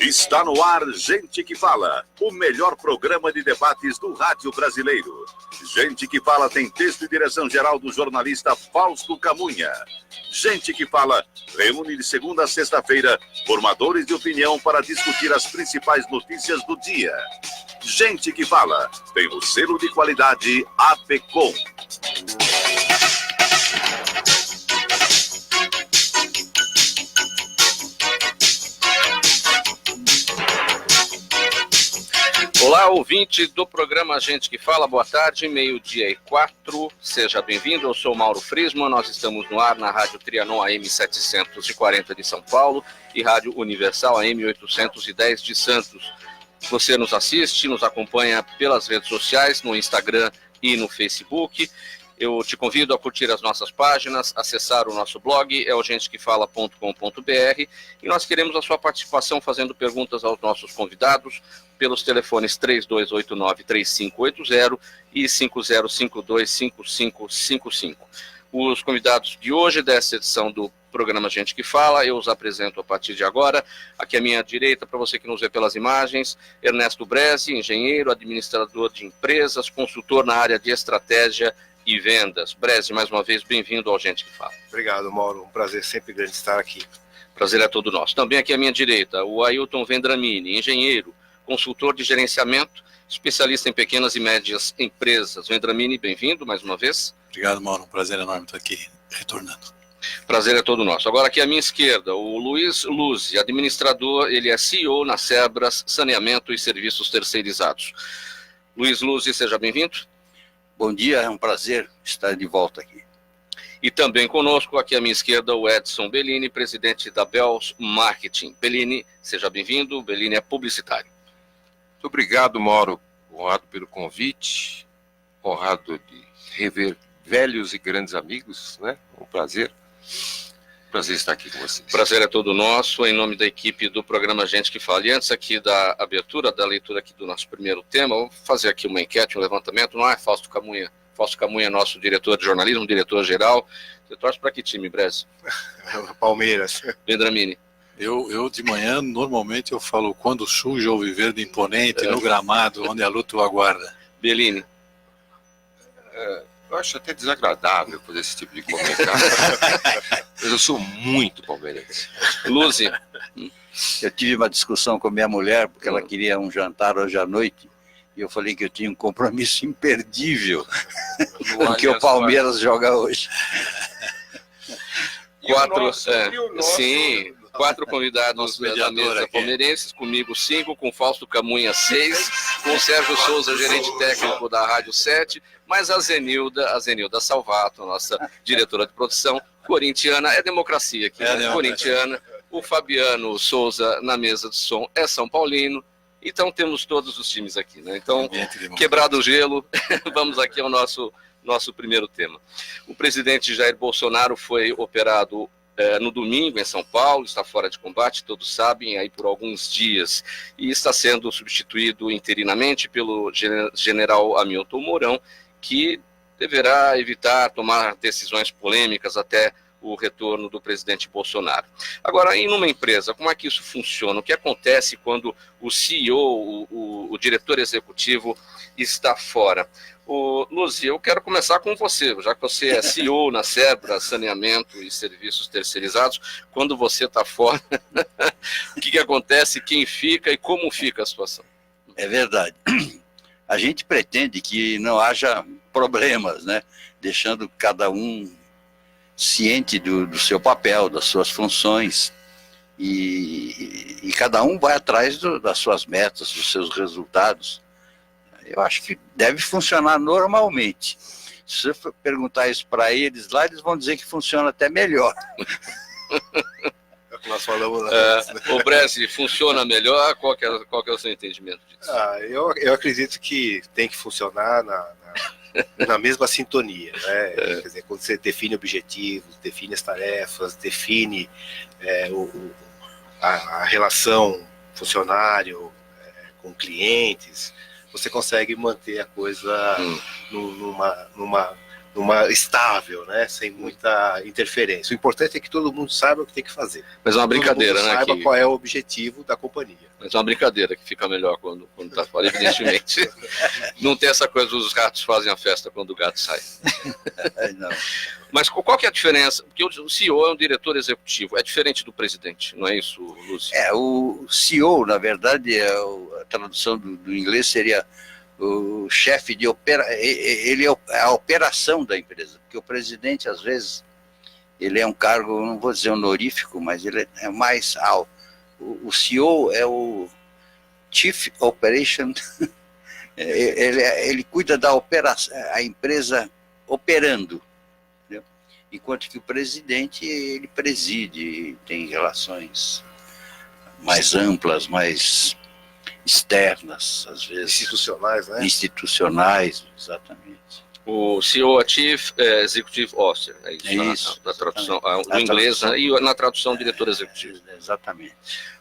Está no ar Gente que Fala, o melhor programa de debates do rádio brasileiro. Gente que Fala tem texto e direção geral do jornalista Fausto Camunha. Gente que Fala reúne de segunda a sexta-feira formadores de opinião para discutir as principais notícias do dia. Gente que Fala tem o selo de qualidade APECOM. Olá, ouvinte do programa Gente que Fala, boa tarde, 12:04, seja bem-vindo, eu sou Mauro Frisman, nós estamos no ar na Rádio Trianon AM 740 de São Paulo e Rádio Universal AM 810 de Santos. Você nos assiste, nos acompanha pelas redes sociais, no Instagram e no Facebook. Eu te convido a curtir as nossas páginas, acessar o nosso blog, é o gentequefala.com.br, e nós queremos a sua participação fazendo perguntas aos nossos convidados pelos telefones 3289-3580 e 5052-5555. Os convidados de hoje dessa edição do programa Gente que Fala, eu os apresento a partir de agora. Aqui à minha direita, para você que nos vê pelas imagens, Ernesto Bresi, engenheiro, administrador de empresas, consultor na área de estratégia e vendas. Bresi, mais uma vez, bem-vindo ao Gente que Fala. Obrigado, Mauro. Um prazer sempre grande estar aqui. Prazer é todo nosso. Também aqui à minha direita, o Ailton Vendramini, engenheiro, consultor de gerenciamento, especialista em pequenas e médias empresas. Vendramini, bem-vindo mais uma vez. Obrigado, Mauro. Um prazer enorme estar aqui retornando. Prazer é todo nosso. Agora aqui à minha esquerda, o Luiz Luzzi, administrador, ele é CEO na Sebras Saneamento e Serviços Terceirizados. Luiz Luzzi, seja bem-vindo. Bom dia, é um prazer estar de volta aqui. E também conosco, aqui à minha esquerda, o Edson Bellini, presidente da Bells Marketing. Bellini, seja bem-vindo. Bellini é publicitário. Muito obrigado, Mauro. Honrado pelo convite, honrado de rever velhos e grandes amigos, né? Um prazer. Prazer estar aqui com vocês. Prazer é todo nosso, em nome da equipe do programa Gente que Fala. E antes aqui da abertura, da leitura aqui do nosso primeiro tema, vou fazer aqui uma enquete, um levantamento. Não é Fausto Camunha. Fausto Camunha é nosso diretor de jornalismo, diretor-geral. Você torce para que time, Bresi? Palmeiras. Vendramini. Eu de manhã, normalmente eu falo quando suja ou viver de imponente no gramado, onde a luta o aguarda. Bellini. Eu acho até desagradável fazer esse tipo de comentário. Mas eu sou muito palmeirense. Luzzi. Eu tive uma discussão com minha mulher, porque ela queria um jantar hoje à noite, e eu falei que eu tinha um compromisso imperdível, porque o Palmeiras joga hoje. Quatro convidados da mesa palmeirenses, comigo 5, com Fausto Camunha 6, com Sérgio Souza, gerente técnico da Rádio 7, mas a Zenilda Salvato, nossa diretora de produção, corintiana, é democracia aqui, né? Corintiana, o Fabiano Souza na mesa de som é São Paulino, então temos todos os times aqui, né? Então, quebrado o gelo, vamos aqui ao nosso primeiro tema. O presidente Jair Bolsonaro foi operado no domingo em São Paulo, está fora de combate, todos sabem, aí por alguns dias, e está sendo substituído interinamente pelo general Hamilton Mourão, que deverá evitar tomar decisões polêmicas até o retorno do presidente Bolsonaro. Agora, em uma empresa, como é que isso funciona? O que acontece quando o CEO, o diretor executivo, está fora? Luzzi, eu quero começar com você, já que você é CEO na Sebras Saneamento e Serviços Terceirizados. Quando você está fora, o que acontece, quem fica e como fica a situação? É verdade. A gente pretende que não haja problemas, né? Deixando cada um ciente do seu papel, das suas funções, e cada um vai atrás das suas metas, dos seus resultados. Eu acho que deve funcionar normalmente. Se você perguntar isso para eles lá, eles vão dizer que funciona até melhor. Nós falamos O Bresi, funciona melhor? Qual que é o seu entendimento disso? Eu acredito que tem que funcionar na mesma sintonia, né? Quer dizer, quando você define objetivos, define as tarefas, define a relação funcionário com clientes, você consegue manter a coisa estável, né? Sem muita interferência. O importante é que todo mundo saiba o que tem que fazer. Mas é uma brincadeira, todo mundo né? Saiba qual é o objetivo da companhia. Mas é uma brincadeira que fica melhor quando tá fora, evidentemente. Não tem essa coisa dos ratos fazem a festa quando o gato sai. Não. Mas qual que é a diferença? Porque o CEO é um diretor executivo, é diferente do presidente, não é isso, Lúcio? O CEO, na verdade, a tradução do inglês seria o chefe de ele é a operação da empresa, porque o presidente, às vezes, ele é um cargo, não vou dizer honorífico, mas ele é mais alto. O CEO é o Chief Operation, ele cuida da operação, a empresa operando, entendeu? Enquanto que o presidente, ele preside, tem relações mais amplas, mais externas, às vezes. Institucionais, né? Institucionais, exatamente. O CEO é Chief Executive Officer, é isso, É isso, na tradução, exatamente. no inglês, né? E na tradução diretor executivo. Exatamente.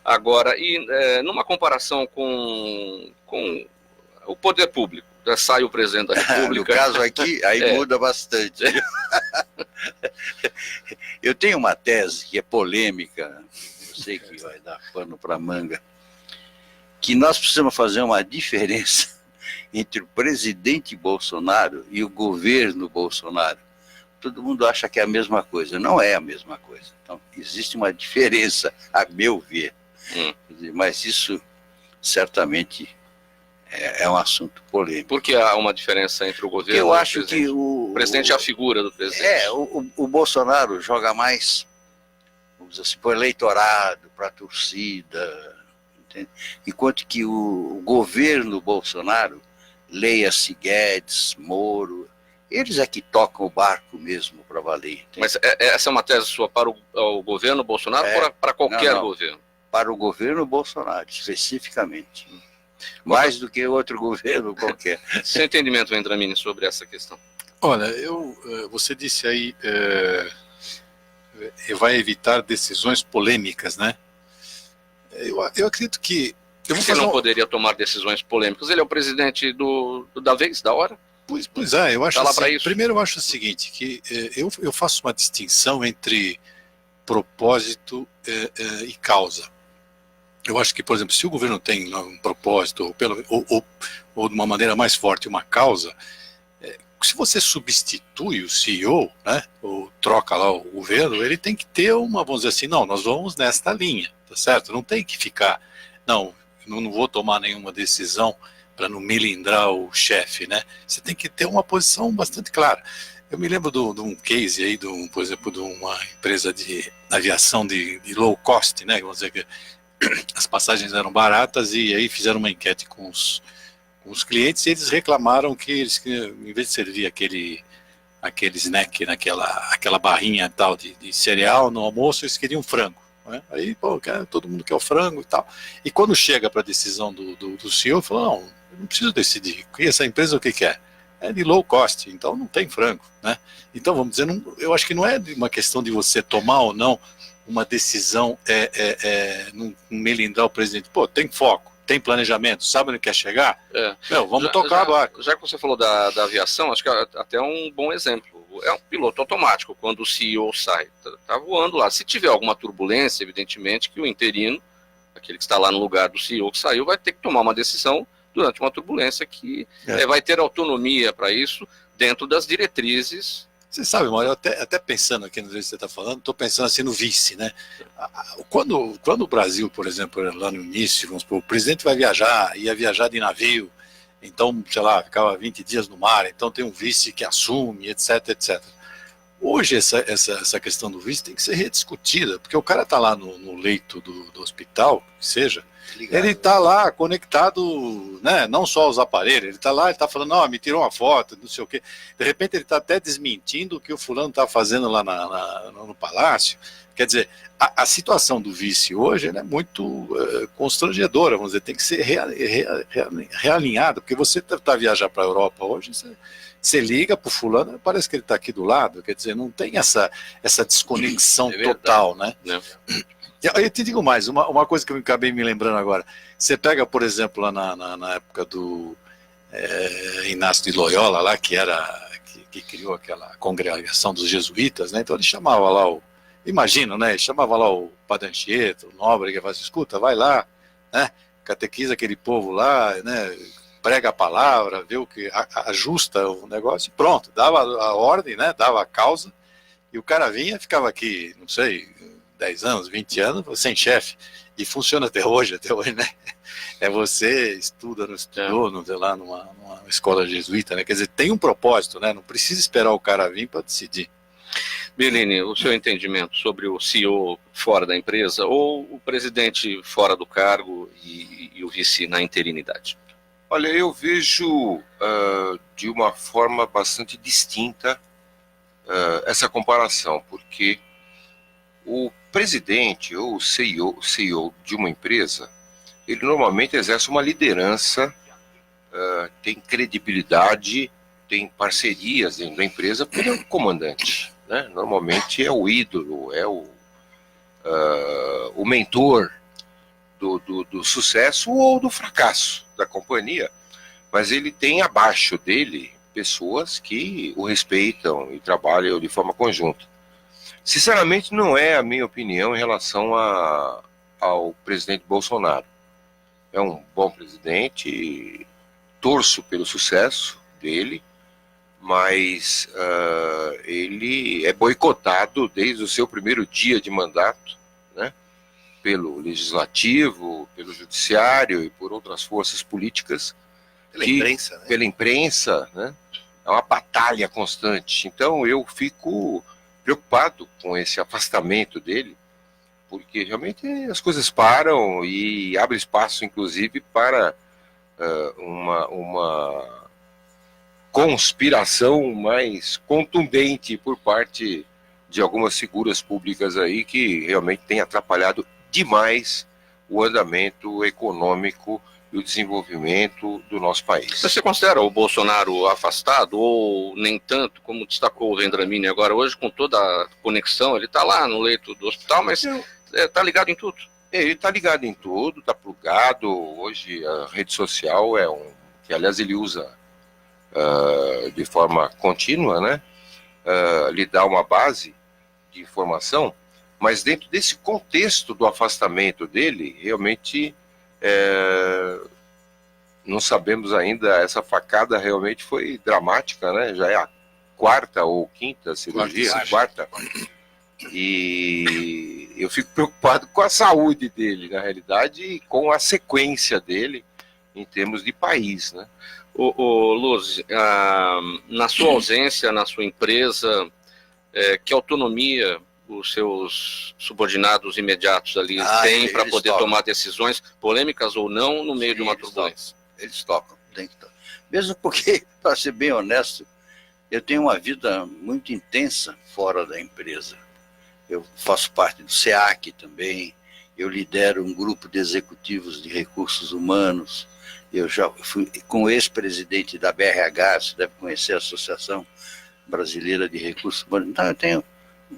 Agora, numa comparação com o poder público, já sai o presidente da No República. caso aqui, aí muda bastante. Eu tenho uma tese que é polêmica, eu sei que vai dar pano para manga, que nós precisamos fazer uma diferença entre o presidente Bolsonaro e o governo Bolsonaro. Todo mundo acha que é a mesma coisa. Não é a mesma coisa. Então, existe uma diferença, a meu ver. Mas isso, certamente, é um assunto polêmico. Por que há uma diferença entre o governo Eu e o acho presidente? que o presidente é a figura do presidente. O Bolsonaro joga mais, vamos dizer assim, para o eleitorado, para a torcida, entende? Enquanto que o governo Bolsonaro, leia-se Guedes, Moro, eles é que tocam o barco mesmo para valer. Entende? Mas essa é uma tese sua para o governo Bolsonaro ou para qualquer governo? Para o governo Bolsonaro, especificamente. Mais do que outro governo qualquer. Seu entendimento, Vendramini, sobre essa questão? Olha, você disse aí, vai evitar decisões polêmicas, né? Eu acredito que... Você não poderia tomar decisões polêmicas. Ele é o presidente da vez, da hora? Pois é, eu acho Tá lá assim, pra isso. primeiro eu acho o seguinte, que eu faço uma distinção entre propósito e causa. Eu acho que, por exemplo, se o governo tem um propósito, ou de uma maneira mais forte, uma causa, se você substitui o CEO, né, ou troca lá o governo, ele tem que ter vamos dizer assim, não, nós vamos nesta linha, tá certo? Não tem que ficar, não vou tomar nenhuma decisão para não melindrar o chefe, né? Você tem que ter uma posição bastante clara. Eu me lembro de um case aí, por exemplo, de uma empresa de aviação de low cost, né? Vamos dizer que as passagens eram baratas e aí fizeram uma enquete com os clientes e eles reclamaram que eles, em vez de servir aquele snack, aquela barrinha tal de cereal no almoço, eles queriam frango. Né? Aí, todo mundo quer o frango e tal. E quando chega para a decisão do CEO, falou, não, eu não preciso decidir. E essa empresa o que quer? É de low cost, então não tem frango. Né? Então, vamos dizer, eu acho que não é uma questão de você tomar ou não uma decisão, não melindrar o presidente. Pô, tem foco, tem planejamento, sabe onde quer chegar? Vamos tocar a barco. Já que você falou da aviação, acho que até um bom exemplo. É um piloto automático, quando o CEO sai, tá voando lá. Se tiver alguma turbulência, evidentemente que o interino, aquele que está lá no lugar do CEO que saiu, vai ter que tomar uma decisão durante uma turbulência que vai ter autonomia para isso dentro das diretrizes. Você sabe, Mauro, eu até pensando aqui no que você está falando, estou pensando assim no vice, né? Quando o Brasil, por exemplo, lá no início, vamos supor, o presidente ia viajar de navio, então, sei lá, ficava 20 dias no mar, então tem um vice que assume, etc, etc. Hoje essa questão do vice tem que ser rediscutida, porque o cara está lá no leito do hospital, que seja, ele está lá conectado, né, não só aos aparelhos, ele está lá, ele está falando, me tirou uma foto, não sei o quê. De repente ele está até desmentindo o que o fulano está fazendo lá no palácio. Quer dizer, a situação do vice hoje é muito constrangedora, vamos dizer, tem que ser realinhada, porque você está viajar para a Europa hoje, você liga para o fulano, parece que ele está aqui do lado, quer dizer, não tem essa desconexão total, né? Eu te digo mais, uma coisa que eu acabei me lembrando agora, você pega, por exemplo, lá na época do Inácio de Loyola, lá, que que criou aquela congregação dos jesuítas, né? Então ele chamava lá imagino, né? Ele chamava lá o Padre Anchieta, o Nóbrega, e falava assim, escuta, vai lá, né? Catequiza aquele povo lá, né? Prega a palavra, vê o que ajusta o negócio, e pronto, dava a ordem, né? Dava a causa, e o cara vinha, ficava aqui, não sei, 10 anos, 20 anos, sem chefe, e funciona até hoje, né? Você estuda, não estudou, não sei lá, numa escola jesuíta, né? Quer dizer, tem um propósito, né? Não precisa esperar o cara vir para decidir. Bellini, o seu entendimento sobre o CEO fora da empresa ou o presidente fora do cargo e o vice na interinidade? Olha, eu vejo de uma forma bastante distinta essa comparação, porque o presidente ou o CEO de uma empresa, ele normalmente exerce uma liderança, tem credibilidade, tem parcerias dentro da empresa, porque ele é o comandante. Né? Normalmente é o ídolo, é o mentor do sucesso ou do fracasso da companhia, mas ele tem abaixo dele pessoas que o respeitam e trabalham de forma conjunta. Sinceramente, não é a minha opinião em relação ao presidente Bolsonaro. É um bom presidente, torço pelo sucesso dele, mas ele é boicotado desde o seu primeiro dia de mandato, né, pelo legislativo, pelo judiciário e por outras forças políticas. Pela imprensa, né? Pela imprensa, né? É uma batalha constante. Então eu fico preocupado com esse afastamento dele, porque realmente as coisas param e abre espaço, inclusive, para uma conspiração mais contundente por parte de algumas figuras públicas aí que realmente têm atrapalhado demais o andamento econômico e o desenvolvimento do nosso país. Você considera o Bolsonaro afastado ou nem tanto, como destacou o Vendramini agora hoje, com toda a conexão, ele está lá no leito do hospital, mas está ligado em tudo? Ele está ligado em tudo, está plugado. Hoje a rede social que aliás ele usa de forma contínua, né? Lhe dá uma base de informação, mas dentro desse contexto do afastamento dele, realmente não sabemos ainda, essa facada realmente foi dramática, né? Já é a quarta ou quinta cirurgia, quarta. E eu fico preocupado com a saúde dele, na realidade, e com a sequência dele em termos de país, né? Luz, na sua ausência, na sua empresa, que autonomia os seus subordinados imediatos ali têm para poder tomar decisões, polêmicas ou não, no meio de uma turbulência? Eles tocam, tem que tocar. Mesmo porque, para ser bem honesto, eu tenho uma vida muito intensa fora da empresa. Eu faço parte do SEAC também, eu lidero um grupo de executivos de recursos humanos, eu já fui com o ex-presidente da BRH, você deve conhecer a Associação Brasileira de Recursos Humanos. Então eu tenho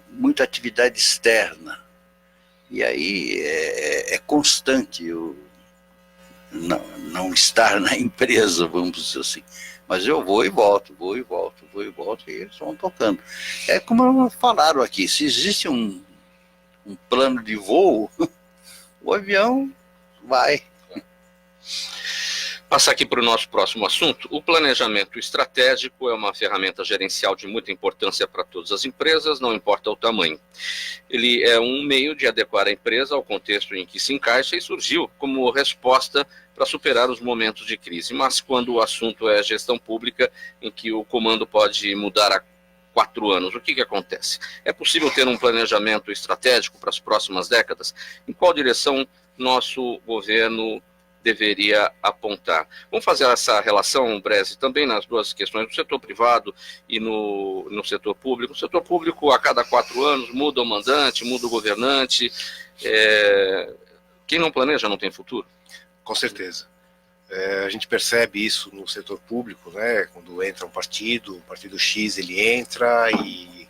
muita atividade externa, e aí é constante eu não estar na empresa, vamos dizer assim. Mas eu vou e volto, e eles vão tocando. É como falaram aqui, se existe um plano de voo, o avião vai. Passar aqui para o nosso próximo assunto. O planejamento estratégico é uma ferramenta gerencial de muita importância para todas as empresas, não importa o tamanho. Ele é um meio de adequar a empresa ao contexto em que se encaixa e surgiu como resposta para superar os momentos de crise. Mas quando o assunto é gestão pública, em que o comando pode mudar a 4 anos, o que acontece? É possível ter um planejamento estratégico para as próximas décadas? Em qual direção nosso governo deveria apontar? Vamos fazer essa relação, Bresi, também nas duas questões, no setor privado e no setor público. No setor público, a cada 4 anos, muda o mandante, muda o governante. Quem não planeja não tem futuro? Com certeza. A gente percebe isso no setor público, né? Quando entra um partido, o partido X ele entra e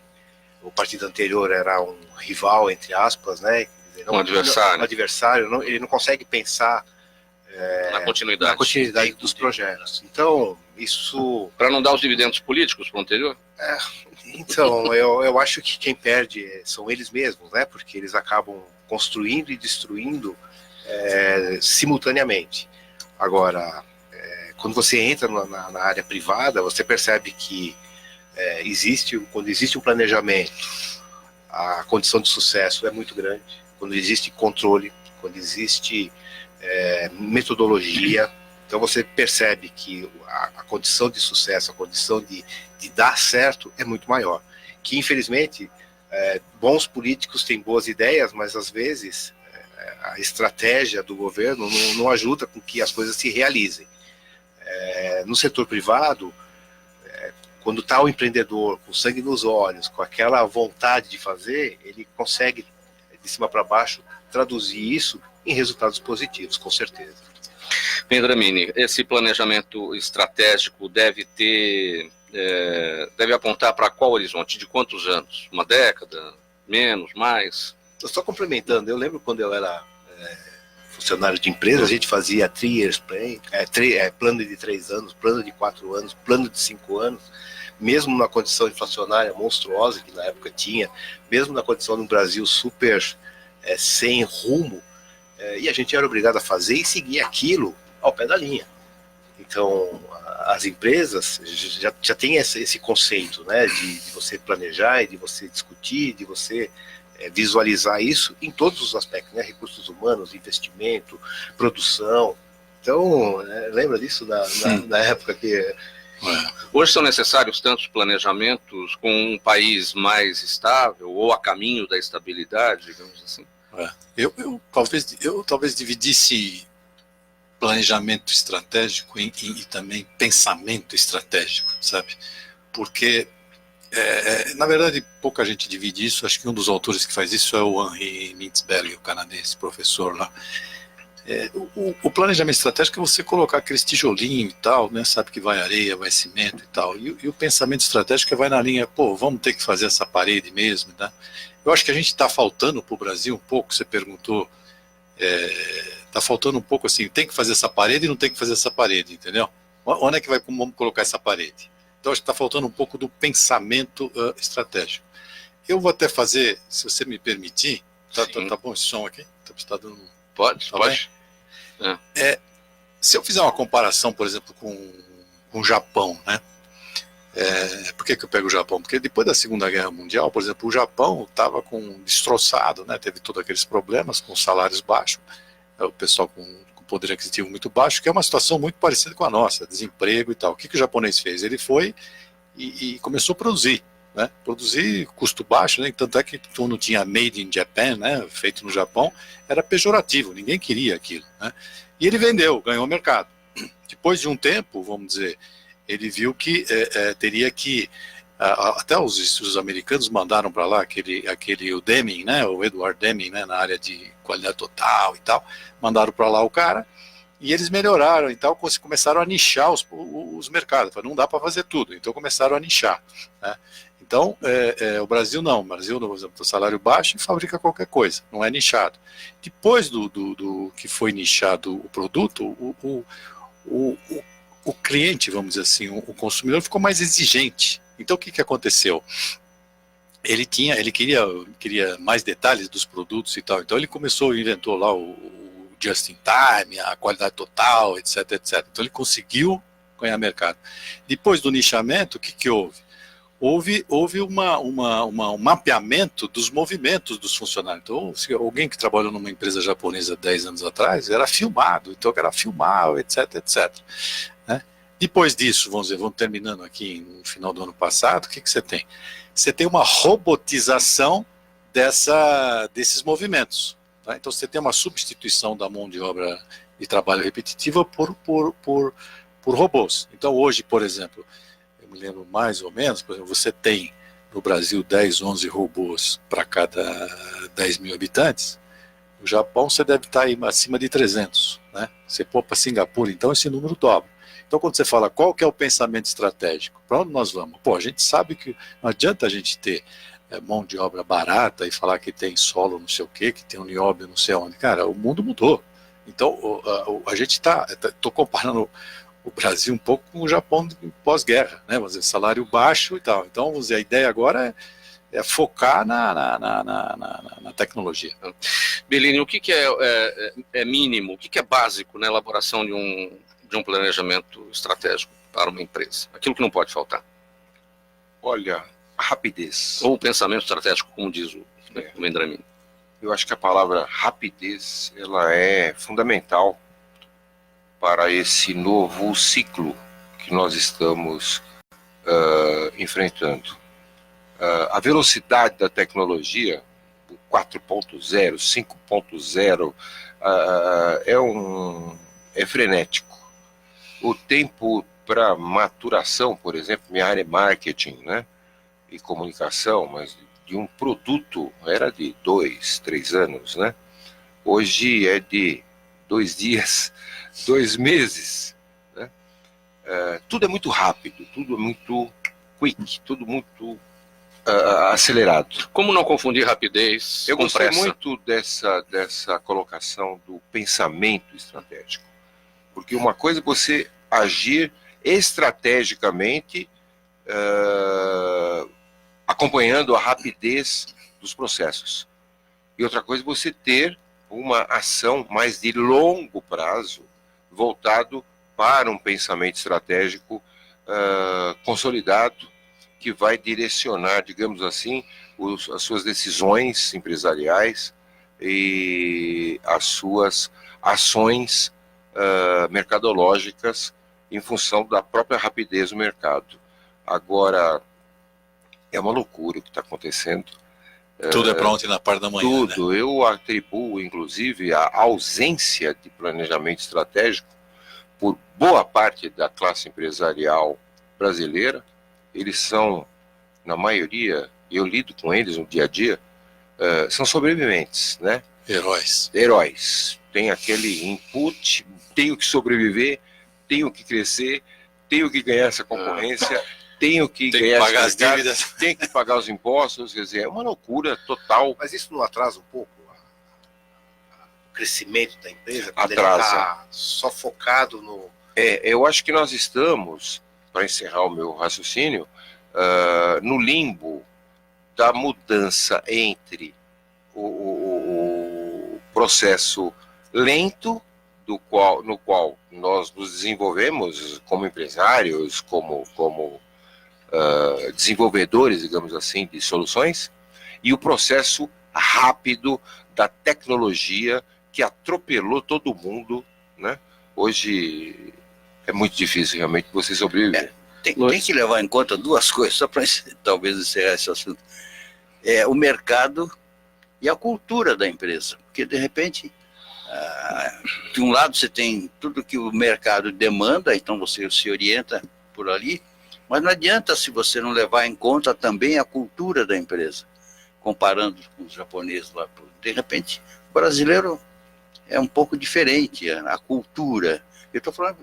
o partido anterior era um rival, entre aspas, né? Um adversário. Um adversário, ele não consegue pensar na continuidade dos projetos. Então, isso... Para não dar os dividendos políticos para o anterior? Então, eu acho que quem perde são eles mesmos, né? Porque eles acabam construindo e destruindo simultaneamente. Agora, quando você entra na área privada, você percebe que quando existe um planejamento, a condição de sucesso é muito grande. Quando existe controle, quando existe metodologia, então você percebe que a condição de sucesso, a condição de dar certo é muito maior. Que infelizmente bons políticos têm boas ideias, mas às vezes a estratégia do governo não ajuda com que as coisas se realizem. No setor privado, quando está o empreendedor com sangue nos olhos, com aquela vontade de fazer, ele consegue, de cima para baixo, traduzir isso em resultados positivos, com certeza. Vendramini, esse planejamento estratégico deve apontar para qual horizonte? De quantos anos? Uma década? Menos? Mais? Só complementando, eu lembro quando eu era funcionário de empresa, a gente fazia 3 years plan, plano de 3 anos, plano de 4 anos, plano de 5 anos, mesmo na condição inflacionária monstruosa que na época tinha, mesmo na condição do Brasil super sem rumo, e a gente era obrigado a fazer e seguir aquilo ao pé da linha. Então, as empresas já têm esse conceito, né, de você planejar e de você discutir, de você visualizar isso em todos os aspectos, né, recursos humanos, investimento, produção. Então, lembra disso na época que... Hoje são necessários tantos planejamentos com um país mais estável ou a caminho da estabilidade, digamos assim? Eu talvez dividisse planejamento estratégico e também pensamento estratégico, sabe? Porque, na verdade, pouca gente divide isso. Acho que um dos autores que faz isso é o Henri Mintzberg, o canadense, professor lá. O planejamento estratégico é você colocar aqueles tijolinhos e tal, né? Sabe que vai areia, vai cimento e tal. E o pensamento estratégico vai na linha, vamos ter que fazer essa parede mesmo, né? Eu acho que a gente está faltando para o Brasil um pouco. Você perguntou, está faltando um pouco assim, tem que fazer essa parede e não tem que fazer essa parede, entendeu? Onde é que vamos colocar essa parede? Então acho que está faltando um pouco do pensamento estratégico. Eu vou até fazer, se você me permitir, tá bom esse som aqui? Tá dando... Pode. Se eu fizer uma comparação, por exemplo, com o Japão, né? Por que eu pego o Japão? Porque depois da Segunda Guerra Mundial, por exemplo, o Japão estava destroçado, né? Teve todos aqueles problemas com salários baixos, o pessoal com poder aquisitivo muito baixo, que é uma situação muito parecida com a nossa, desemprego e tal. O que o japonês fez? Ele foi e começou a produzir, né? Produzir custo baixo, né? Tanto é que quando tinha Made in Japan, né? Feito no Japão, era pejorativo, ninguém queria aquilo, né? E ele vendeu, ganhou o mercado. Depois de um tempo, vamos dizer, ele viu que teria que... até os americanos mandaram para lá o Deming, né, o Edward Deming, né, na área de qualidade total e tal, mandaram para lá o cara, e eles melhoraram e tal, começaram a nichar os mercados. Não dá para fazer tudo, então começaram a nichar, né? Então, o Brasil não. O Brasil, por exemplo, o salário baixo, fabrica qualquer coisa, não é nichado. Depois do que foi nichado o produto, o cliente, vamos dizer assim, o consumidor ficou mais exigente. Então, o que aconteceu? Ele queria mais detalhes dos produtos e tal. Então, ele inventou lá o just in time, a qualidade total, etc, etc. Então, ele conseguiu ganhar mercado. Depois do nichamento, o que houve? Houve um mapeamento dos movimentos dos funcionários. Então, se alguém que trabalhou numa empresa japonesa 10 anos atrás, era filmado, então era filmar, etc, etc. Né? Depois disso, vamos terminando aqui no final do ano passado, o que você tem? Você tem uma robotização desses movimentos. Tá? Então, você tem uma substituição da mão de obra de trabalho repetitiva por robôs. Então, hoje, por exemplo, eu me lembro mais ou menos, por exemplo, você tem no Brasil 10, 11 robôs para cada 10 mil habitantes. No Japão você deve estar aí acima de 300. Né? Você pôr para Singapura, então esse número dobra. Então quando você fala qual que é o pensamento estratégico, para onde nós vamos? A gente sabe que não adianta a gente ter mão de obra barata e falar que tem solo não sei o quê, que tem um nióbio não sei onde. Cara, o mundo mudou. Então a gente estou comparando o Brasil um pouco como o Japão pós-guerra, né? Vamos dizer, salário baixo e tal. Então, vamos dizer, a ideia agora é focar na tecnologia. Bellini, o que é mínimo, o que é básico na elaboração de um planejamento estratégico para uma empresa? Aquilo que não pode faltar. Olha, a rapidez. Ou o pensamento estratégico, como diz o Vendramin. Eu acho que a palavra rapidez, ela é fundamental para esse novo ciclo que nós estamos enfrentando. A velocidade da tecnologia, 4.0, 5.0, é frenético. O tempo para maturação, por exemplo, minha área é marketing, né, e comunicação, mas de um produto era de 2, 3 anos, né? Hoje é de 2 dias, 2 meses, né? Tudo é muito rápido, tudo é muito quick, tudo muito acelerado. Como não confundir rapidez Eu com gostei pressa? muito dessa colocação do pensamento estratégico, porque uma coisa é você agir estrategicamente, acompanhando a rapidez dos processos, e outra coisa é você ter uma ação mais de longo prazo, voltado para um pensamento estratégico consolidado, que vai direcionar, digamos assim, as suas decisões empresariais e as suas ações mercadológicas em função da própria rapidez do mercado. Agora, é uma loucura o que está acontecendo. Tudo é para ontem na parte da manhã. Tudo. Né? Eu atribuo, inclusive, a ausência de planejamento estratégico por boa parte da classe empresarial brasileira. Eles são, na maioria, eu lido com eles no dia a dia, são sobreviventes, né? Heróis. Tem aquele input, tenho que sobreviver, tenho que crescer, tenho que ganhar essa concorrência, tenho que ganhar pagar as dívidas, tenho que pagar os impostos, quer dizer, é uma loucura total. Mas isso não atrasa um pouco o crescimento da empresa? Atrasa. Tá só focado no... Eu acho que nós estamos, para encerrar o meu raciocínio, no limbo da mudança entre o processo lento no qual nós nos desenvolvemos como empresários, como desenvolvedores, digamos assim, de soluções, e o processo rápido da tecnologia que atropelou todo mundo, né? Hoje é muito difícil realmente você sobreviver. Tem que levar em conta duas coisas, só para talvez encerrar esse assunto. O mercado e a cultura da empresa. Porque, de repente, de um lado você tem tudo que o mercado demanda, então você se orienta por ali, mas não adianta se você não levar em conta também a cultura da empresa. Comparando com os japoneses lá, de repente, o brasileiro é um pouco diferente, a cultura. Eu estou falando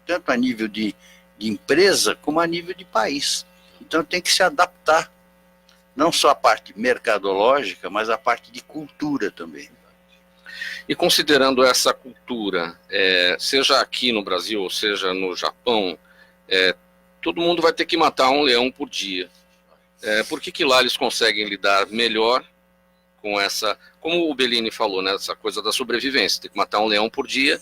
tanto a nível de empresa como a nível de país. Então tem que se adaptar, não só a parte mercadológica, mas a parte de cultura também. E considerando essa cultura, seja aqui no Brasil, ou seja no Japão, todo mundo vai ter que matar um leão por dia. Por que lá eles conseguem lidar melhor com essa, como o Bellini falou, né, essa coisa da sobrevivência, tem que matar um leão por dia,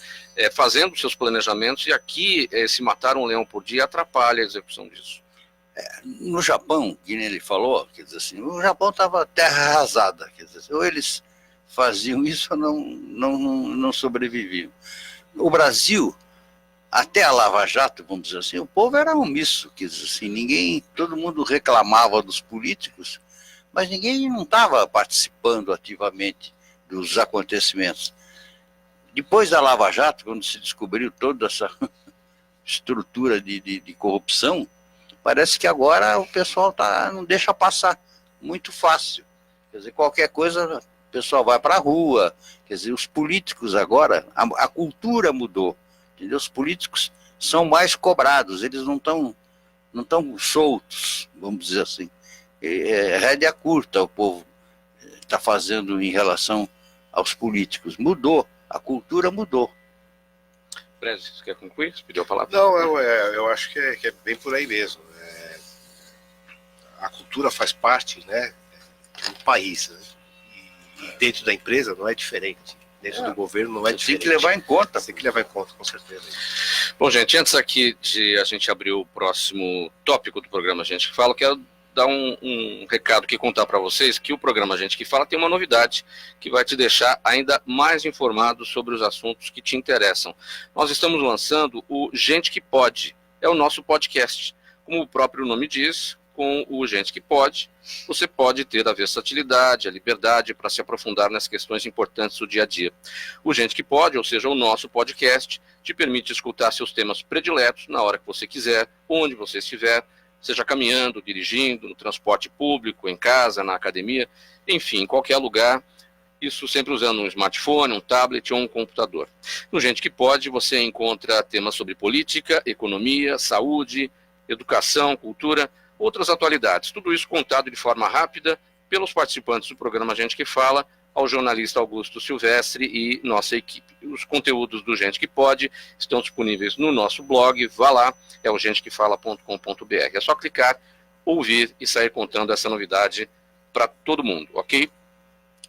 fazendo seus planejamentos, e aqui, se matar um leão por dia, atrapalha a execução disso. No Japão, que nem ele falou, quer dizer assim, o Japão estava terra arrasada, quer dizer, ou eles faziam isso ou não sobreviviam. O Brasil, até a Lava Jato, vamos dizer assim, o povo era omisso, quer dizer assim, todo mundo reclamava dos políticos, mas ninguém não estava participando ativamente dos acontecimentos. Depois da Lava Jato, quando se descobriu toda essa estrutura de corrupção, parece que agora o pessoal não deixa passar muito fácil. Quer dizer, qualquer coisa, o pessoal vai para a rua. Quer dizer, os políticos agora, a cultura mudou. Entendeu? Os políticos são mais cobrados, eles não estão soltos, vamos dizer assim. Rédea curta o povo está fazendo em relação aos políticos. Mudou, a cultura mudou. Brez, você quer concluir? Você pediu a palavra? Não, eu acho que é bem por aí mesmo. A cultura faz parte, né, do país, né? E dentro da empresa não é diferente. Dentro do governo não é diferente. Tem que levar em conta. Tem que levar em conta, com certeza. Bom, gente, antes aqui de a gente abrir o próximo tópico do programa Gente que Fala, eu quero dar um recado aqui, contar para vocês que o programa Gente que Fala tem uma novidade que vai te deixar ainda mais informado sobre os assuntos que te interessam. Nós estamos lançando o Gente que Pode, é o nosso podcast. Como o próprio nome diz, com o Gente que Pode, você pode ter a versatilidade, a liberdade para se aprofundar nas questões importantes do dia a dia. O Gente que Pode, ou seja, o nosso podcast, te permite escutar seus temas prediletos na hora que você quiser, onde você estiver, seja caminhando, dirigindo, no transporte público, em casa, na academia, enfim, em qualquer lugar, isso sempre usando um smartphone, um tablet ou um computador. No Gente que Pode, você encontra temas sobre política, economia, saúde, educação, cultura, outras atualidades. Tudo isso contado de forma rápida pelos participantes do programa Gente que Fala, ao jornalista Augusto Silvestre e nossa equipe. Os conteúdos do Gente que Pode estão disponíveis no nosso blog, vá lá, é o gentequefala.com.br. É só clicar, ouvir e sair contando essa novidade para todo mundo, ok?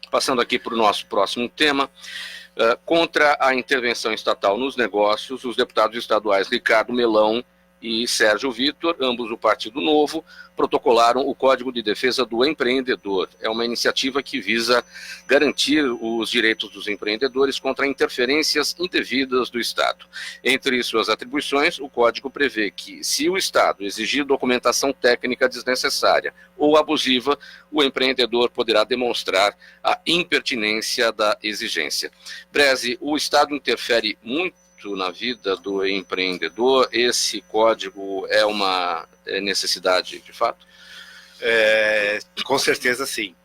Passando aqui para o nosso próximo tema, contra a intervenção estatal nos negócios, os deputados estaduais Ricardo Melão e Sérgio Vitor, ambos do Partido Novo, protocolaram o Código de Defesa do Empreendedor. É uma iniciativa que visa garantir os direitos dos empreendedores contra interferências indevidas do Estado. Entre suas atribuições, o Código prevê que, se o Estado exigir documentação técnica desnecessária ou abusiva, o empreendedor poderá demonstrar a impertinência da exigência. Breze, o Estado interfere muito na vida do empreendedor? Esse código é uma necessidade de fato? Com certeza sim.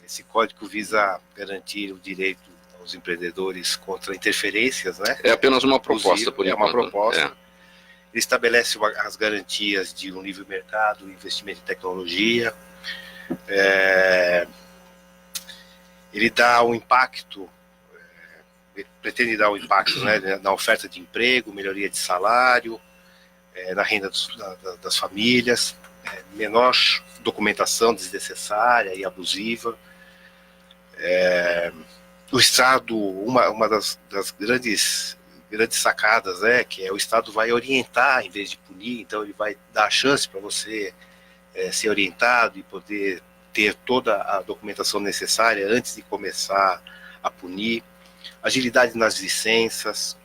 Esse código visa garantir o direito aos empreendedores contra interferências, né? É apenas uma proposta, por enquanto. É uma proposta. Ele estabelece as garantias de um livre mercado, investimento em tecnologia. Ele dá um impacto, pretende dar um impacto, né, na oferta de emprego, melhoria de salário, na renda das famílias, menor documentação desnecessária e abusiva. O Estado, uma das grandes sacadas, que o Estado vai orientar em vez de punir, então ele vai dar a chance para você ser orientado e poder ter toda a documentação necessária antes de começar a punir. Agilidade nas licenças,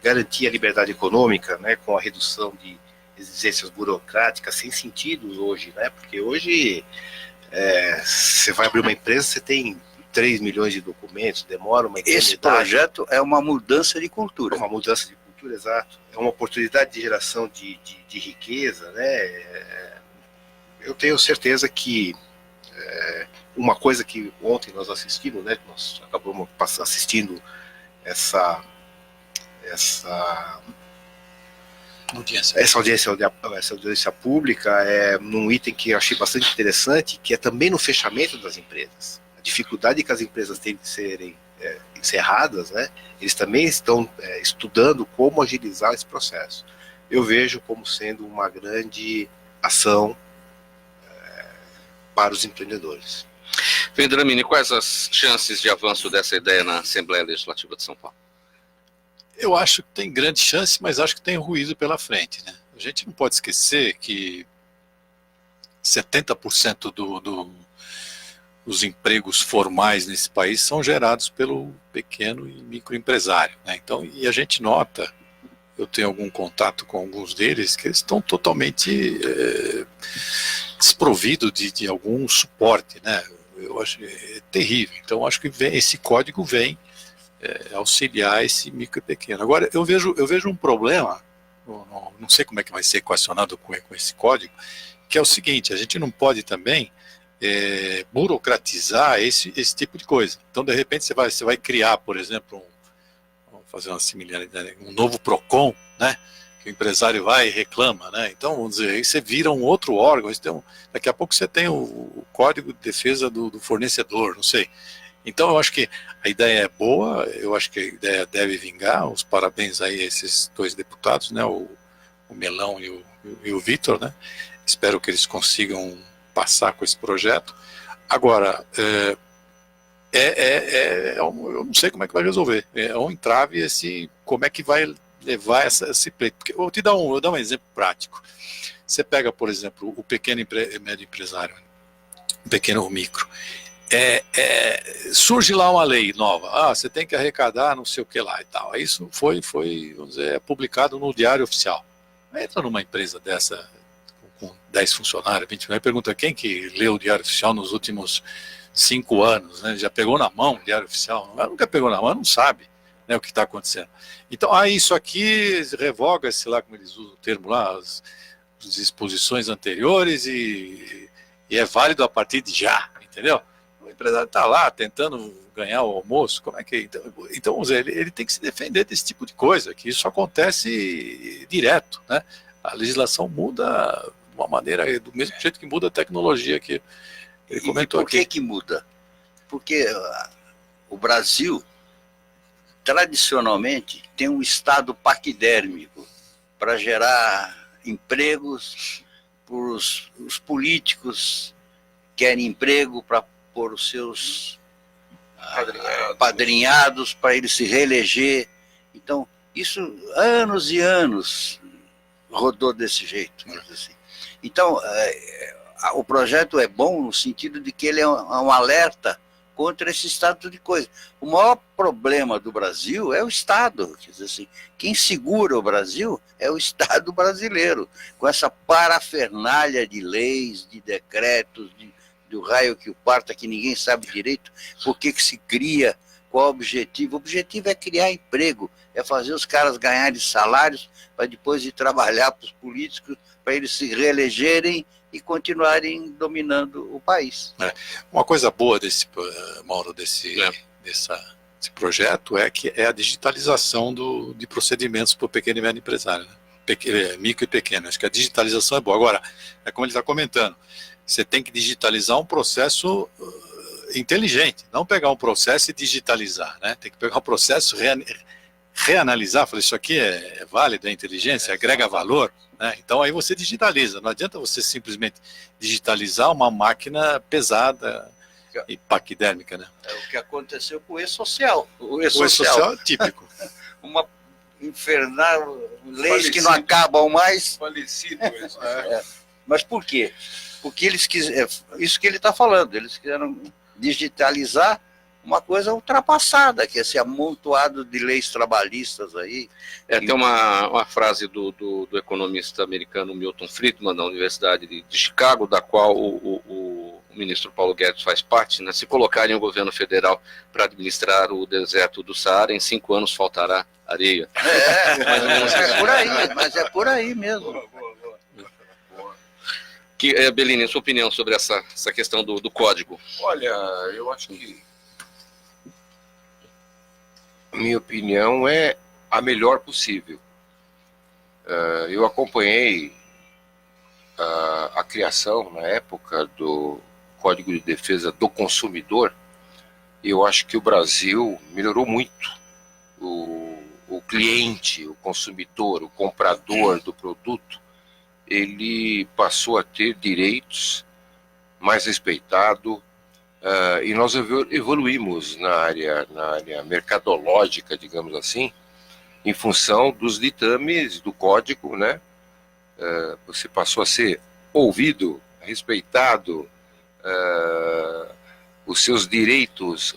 garantir a liberdade econômica, né, com a redução de exigências burocráticas sem sentido hoje, né, porque hoje você vai abrir uma empresa, você tem 3 milhões de documentos, demora uma eternidade. Esse projeto é uma mudança de cultura. Uma mudança de cultura, exato. É uma oportunidade de geração de riqueza, né. Eu tenho certeza que uma coisa que ontem nós assistimos, né, nós acabamos assistindo essa audiência pública, num item que eu achei bastante interessante, que é também no fechamento das empresas. A dificuldade que as empresas têm de serem encerradas, né, eles também estão estudando como agilizar esse processo. Eu vejo como sendo uma grande ação para os empreendedores. Vendramini, quais as chances de avanço dessa ideia na Assembleia Legislativa de São Paulo? Eu acho que tem grande chance, mas acho que tem ruído pela frente, né? A gente não pode esquecer que 70% dos empregos formais nesse país são gerados pelo pequeno e microempresário, né? Então, e a gente nota, eu tenho algum contato com alguns deles, que eles estão totalmente desprovidos de algum suporte, né? Eu acho terrível. Então, acho que esse código vem auxiliar esse micro e pequeno. Agora, eu vejo um problema, não sei como é que vai ser equacionado com esse código, que é o seguinte: a gente não pode também burocratizar esse tipo de coisa. Então, de repente, você vai criar, por exemplo, vamos fazer uma similaridade, um novo PROCON, né? Que o empresário vai e reclama, né? Então, vamos dizer, aí você vira um outro órgão, daqui a pouco você tem o Código de Defesa do Fornecedor, não sei. Então, eu acho que a ideia é boa, eu acho que a ideia deve vingar. Os parabéns aí a esses 2 deputados, né, o Melão e o Vitor, né? Espero que eles consigam passar com esse projeto. Agora, eu não sei como é que vai resolver. É um entrave como é que vai levar esse pleito. Porque eu vou dar um exemplo prático. Você pega, por exemplo, o pequeno e médio empresário, o pequeno ou micro. Surge lá uma lei nova. Você tem que arrecadar não sei o que lá e tal. Isso foi vamos dizer, publicado no Diário Oficial. Entra numa empresa dessa com 10 funcionários, 20 milhões, pergunta quem que leu o Diário Oficial nos últimos 5 anos, né? Já pegou na mão o Diário Oficial? Nunca pegou na mão, não sabe, né, o que está acontecendo. Então, isso aqui revoga-se lá, como eles usam o termo lá, as disposições anteriores e é válido a partir de já, entendeu? O empresário está lá tentando ganhar o almoço, como é que... Então vamos dizer, ele tem que se defender desse tipo de coisa, que isso acontece direto, né? A legislação muda de uma maneira, do mesmo jeito que muda a tecnologia que ele comentou aqui. Por que muda? Porque o Brasil, tradicionalmente, tem um estado paquidérmico para gerar empregos, os políticos querem emprego para pôr os seus padrinhados para ele se reeleger. Então, isso anos e anos rodou desse jeito. Assim. Então, o projeto é bom no sentido de que ele é um alerta contra esse estado de coisa. O maior problema do Brasil é o Estado. Quer dizer assim, quem segura o Brasil é o Estado brasileiro, com essa parafernália de leis, de decretos, do raio que o parta, que ninguém sabe direito por que se cria, qual o objetivo. O objetivo é criar emprego, é fazer os caras ganharem salários para depois ir trabalhar para os políticos, para eles se reelegerem e continuarem dominando o país. Uma coisa boa Mauro, desse projeto é que é a digitalização de procedimentos para o pequeno e médio empresário, né? Micro e pequeno. Acho que a digitalização é boa. Agora, é como ele está comentando, você tem que digitalizar um processo inteligente, não pegar um processo e digitalizar, né? Tem que pegar um processo, reanalisar, falar, isso aqui é válido, é inteligência, agrega valor, né? Então aí você digitaliza, não adianta você simplesmente digitalizar uma máquina pesada e paquidérmica, né? É o que aconteceu com o E-Social. O E-Social é típico. Uma infernal, leis que não acabam mais. Falecido. Mas por quê? Porque eles quiseram, isso que ele está falando, eles quiseram digitalizar uma coisa ultrapassada, que é esse amontoado de leis trabalhistas aí. Tem uma frase do economista americano Milton Friedman, da Universidade de Chicago, da qual o ministro Paulo Guedes faz parte, né? Se colocarem o governo federal para administrar o deserto do Saara, em 5 anos faltará areia. Mas é por aí mesmo. Bellini, sua opinião sobre essa questão do código? Olha, eu acho que minha opinião é a melhor possível. Eu acompanhei a criação, na época, do Código de Defesa do Consumidor. Eu acho que o Brasil melhorou muito. O cliente, o consumidor, o comprador do produto, ele passou a ter direitos, mais respeitado, e nós evoluímos na área mercadológica, digamos assim, em função dos ditames do código, né? Você passou a ser ouvido, respeitado, os seus direitos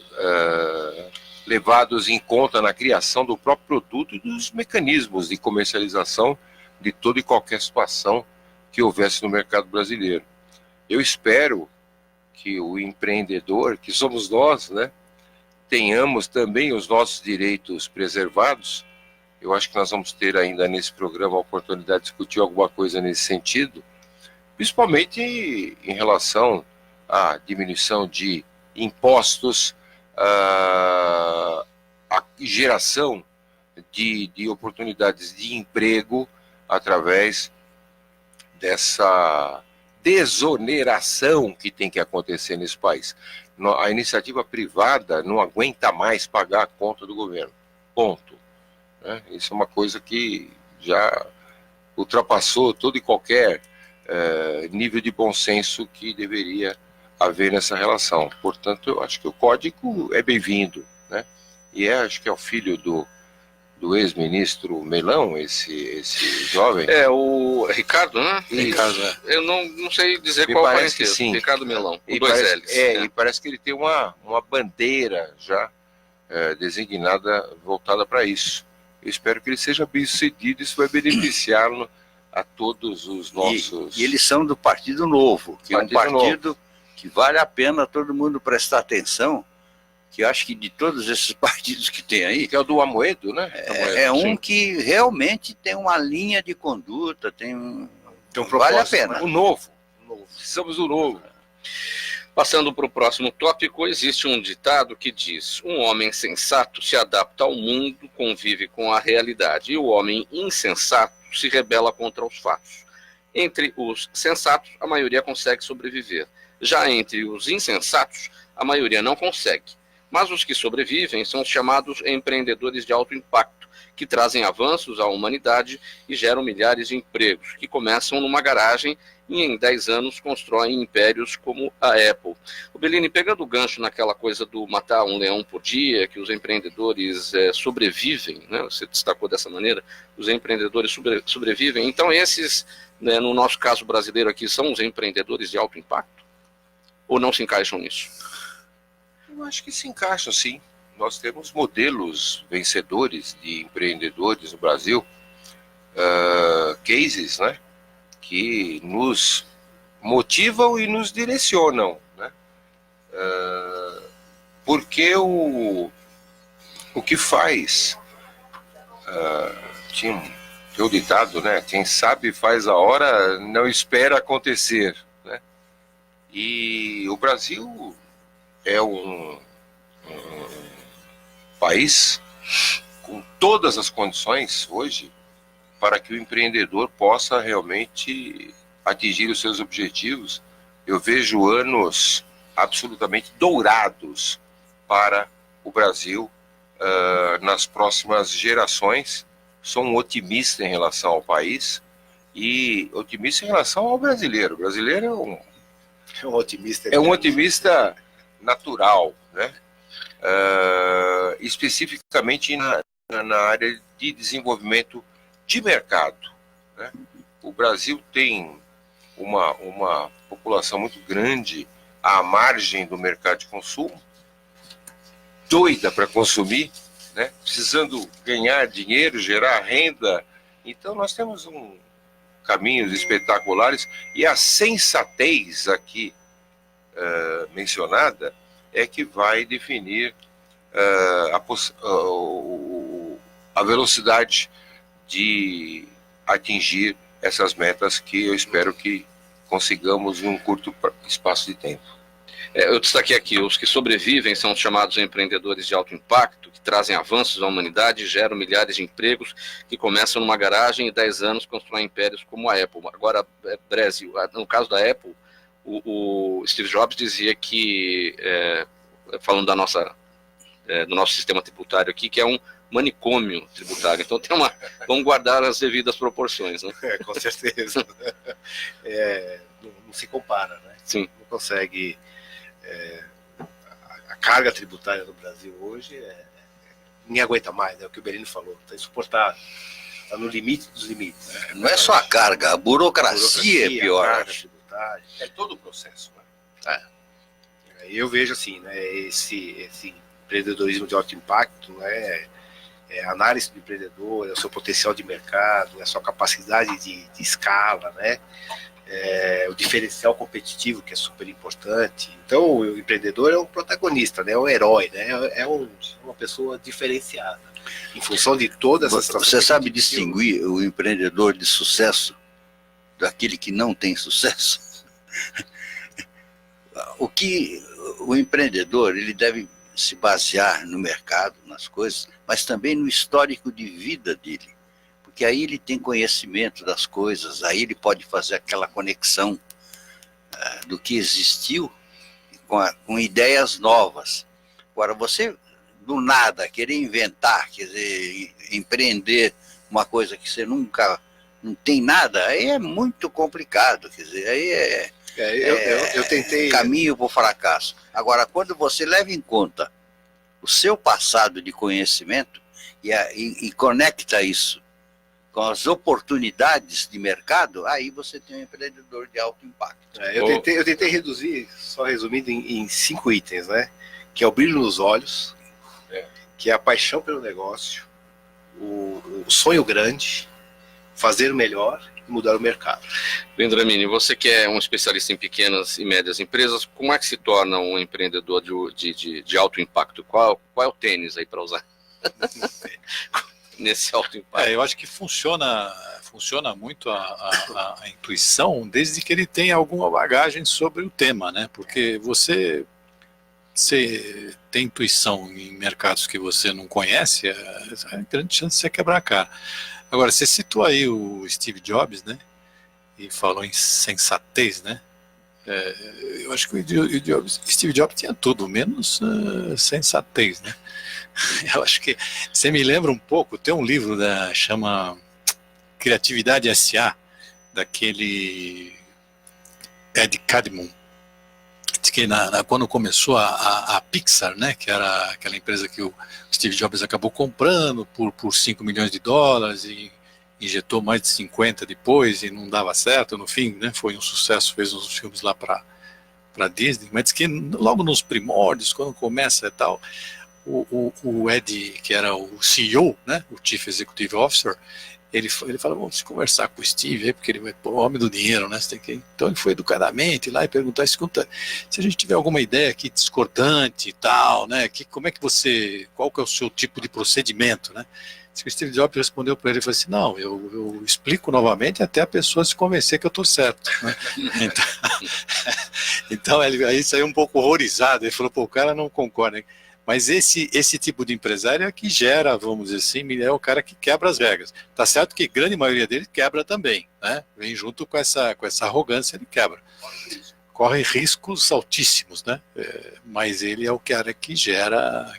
levados em conta na criação do próprio produto e dos mecanismos de comercialização de toda e qualquer situação que houvesse no mercado brasileiro. Eu espero que o empreendedor, que somos nós, né, tenhamos também os nossos direitos preservados. Eu acho que nós vamos ter ainda nesse programa a oportunidade de discutir alguma coisa nesse sentido, principalmente em relação à diminuição de impostos, a geração de oportunidades de emprego através desoneração que tem que acontecer nesse país. A iniciativa privada não aguenta mais pagar a conta do governo. Ponto. Né? Isso é uma coisa que já ultrapassou todo e qualquer nível de bom senso que deveria haver nessa relação. Portanto, eu acho que o código é bem-vindo, né? E acho que é o filho do ex-ministro Melão, esse jovem. É, o Ricardo, né? Ricardo, Eu não sei dizer Me qual parece parece que sim. Ricardo Melão, com E dois parece, L's. e parece que ele tem uma bandeira já designada, voltada para isso. Eu espero que ele seja bem sucedido, isso vai beneficiá-lo a todos os nossos... E eles são do Partido Novo, que é um partido que vale a pena todo mundo prestar atenção, que eu acho que de todos esses partidos que tem aí... Que é o do Amoedo, né? É um que realmente tem uma linha de conduta, tem um vale a pena. O novo. Precisamos do novo. Passando para o próximo tópico, existe um ditado que diz: um homem sensato se adapta ao mundo, convive com a realidade, e o homem insensato se rebela contra os fatos. Entre os sensatos, a maioria consegue sobreviver. Já entre os insensatos, a maioria não consegue. Mas os que sobrevivem são os chamados empreendedores de alto impacto, que trazem avanços à humanidade e geram milhares de empregos, que começam numa garagem e em 10 anos constroem impérios como a Apple. O Bellini, pegando o gancho naquela coisa do matar um leão por dia, que os empreendedores sobrevivem, né? Você destacou dessa maneira, os empreendedores sobrevivem. Então esses, né, no nosso caso brasileiro aqui, são os empreendedores de alto impacto? Ou não se encaixam nisso? Eu acho que se encaixam, sim. Nós temos modelos vencedores de empreendedores no Brasil, cases, né, que nos motivam e nos direcionam, né? Porque o que faz, tinha o ditado, né, quem sabe faz a hora, não espera acontecer, né? E o Brasil é um país com todas as condições hoje para que o empreendedor possa realmente atingir os seus objetivos. Eu vejo anos absolutamente dourados para o Brasil nas próximas gerações. Sou um otimista em relação ao país e otimista em relação ao brasileiro. O brasileiro É um otimista. é um otimista natural, né? Especificamente na área de desenvolvimento de mercado, né? O Brasil tem uma população muito grande à margem do mercado de consumo, doida para consumir, né? Precisando ganhar dinheiro, gerar renda. Então nós temos caminhos espetaculares e a sensatez aqui mencionada é que vai definir a velocidade de atingir essas metas que eu espero que consigamos em um curto espaço de tempo. Eu destaquei aqui, os que sobrevivem são os chamados empreendedores de alto impacto, que trazem avanços à humanidade e geram milhares de empregos, que começam numa garagem e 10 anos constroem impérios como a Apple. Agora, Brasil, no caso da Apple, o Steve Jobs dizia que, falando do nosso sistema tributário aqui, que é um manicômio tributário. Então vamos guardar as devidas proporções, né? Com certeza. Não se compara, né? Sim. Não consegue. A carga tributária no Brasil hoje ninguém aguenta mais, é o que o Bellini falou, está insuportável. Está no limite dos limites. Não é só a carga, a burocracia é pior. A carga tributária. É todo o processo, né? Eu vejo assim, né, esse empreendedorismo de alto impacto, né, a análise do empreendedor, o seu potencial de mercado, a sua capacidade de escala, né, o diferencial competitivo, que é super importante. Então o empreendedor é um protagonista, né, é um herói, né, é uma pessoa diferenciada em função de todas essas. Você sabe distinguir o empreendedor de sucesso daquele que não tem sucesso? O empreendedor, ele deve se basear no mercado, nas coisas, mas também no histórico de vida dele, porque aí ele tem conhecimento das coisas, aí ele pode fazer aquela conexão do que existiu com ideias novas. Agora, você, do nada, querer inventar, quer dizer, empreender uma coisa que você nunca, não tem nada, aí é muito complicado, quer dizer, aí eu tentei... caminho para o fracasso. Agora, quando você leva em conta o seu passado de conhecimento e conecta isso com as oportunidades de mercado, aí você tem um empreendedor de alto impacto. Eu tentei reduzir, só resumindo, em 5 itens, né? Que é o brilho nos olhos, que é a paixão pelo negócio, o sonho grande, fazer o melhor e mudar o mercado. Vendramini, você que é um especialista em pequenas e médias empresas, como é que se torna um empreendedor de alto impacto? Qual é o tênis aí para usar nesse alto impacto? Eu acho que funciona muito a intuição, desde que ele tenha alguma bagagem sobre o tema, né? Porque você tem intuição em mercados que você não conhece, é grande chance de você quebrar a cara. Agora, você citou aí o Steve Jobs, né? E falou em sensatez, né? Eu acho que o Steve Jobs tinha tudo, menos sensatez, né? Eu acho que você me lembra um pouco, tem um livro chama Criatividade S.A., daquele Ed Catmull, que quando começou a Pixar, né, que era aquela empresa que o Steve Jobs acabou comprando por 5 milhões de dólares e injetou mais de 50 depois e não dava certo, no fim, né, foi um sucesso, fez uns filmes lá para Disney, mas diz que logo nos primórdios, quando começa e tal, o Ed, que era o CEO, né, o Chief Executive Officer, ele fala, vamos conversar com o Steve aí, porque ele vai pôr o homem do dinheiro, né? Então ele foi educadamente lá e perguntar, escuta, se a gente tiver alguma ideia aqui discordante e tal, né? Como é que qual que é o seu tipo de procedimento, né? O Steve Jobs respondeu para ele e falou assim, não, eu explico novamente até a pessoa se convencer que eu estou certo, né? Então ele aí saiu um pouco horrorizado, ele falou, pô, o cara não concorda, né? Mas esse tipo de empresário é que gera, vamos dizer assim, é o cara que quebra as regras. Tá certo que a grande maioria dele quebra também, né? Vem junto com essa arrogância, ele quebra. Corre riscos altíssimos, né? Mas ele é o cara que gera